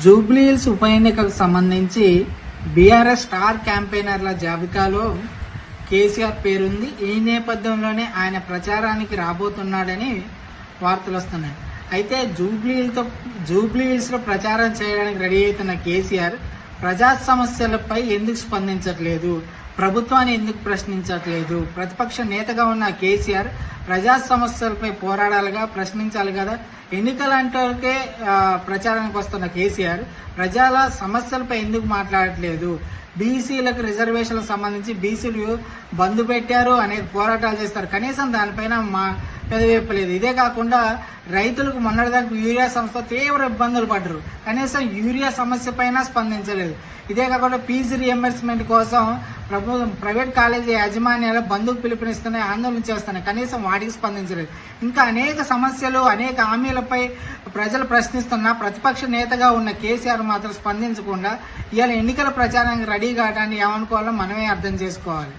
జూబ్లీహిల్స్ ఉప ఎన్నికకు సంబంధించి బీఆర్ఎస్ స్టార్ క్యాంపెయినర్ల జాబితాలో కేసీఆర్ పేరుంది. ఈ నేపథ్యంలోనే ఆయన ప్రచారానికి రాబోతున్నాడని వార్తలు వస్తున్నాయి. అయితే జూబ్లీహిల్స్లో ప్రచారం చేయడానికి రెడీ అవుతున్న కేసీఆర్ ప్రజా సమస్యలపై ఎందుకు స్పందించట్లేదు, ప్రభుత్వాన్ని ఎందుకు ప్రశ్నించట్లేదు? ప్రతిపక్ష నేతగా ఉన్న కేసీఆర్ ప్రజా సమస్యలపై పోరాడాలిగా, ప్రశ్నించాలి కదా. ఎన్నికలంటే ప్రచారానికి వస్తున్న కేసీఆర్ ప్రజల సమస్యలపై ఎందుకు మాట్లాడట్లేదు? బీసీలకు రిజర్వేషన్లకు సంబంధించి బీసీలు బంద్ పెట్టారు, అనేక పోరాటాలు చేస్తారు, కనీసం దానిపైన పెదవేపలేదు. ఇదే కాకుండా రైతులకు మొన్నటిదాకా యూరియా సంస్థ తీవ్ర ఇబ్బందులు పడ్డారు, కనీసం యూరియా సమస్య పైన స్పందించలేదు. ఇదే కాకుండా ఫీజు రియంబర్స్మెంట్ కోసం ప్రైవేట్ కాలేజీ యాజమాన్యాలు బంధుకు పిలుపునిస్తున్నాయి, ఆందోళన చేస్తున్నాయి, కనీసం వాటికి స్పందించలేదు. ఇంకా అనేక సమస్యలు, అనేక హామీలపై ప్రజలు ప్రశ్నిస్తున్నా ప్రతిపక్ష నేతగా ఉన్న కేసీఆర్ మాత్రం స్పందించకుండా ఇవాళ ఎన్నికల ప్రచారానికి రెడీ కావడాన్ని ఏమనుకోవాలో మనమే అర్థం చేసుకోవాలి.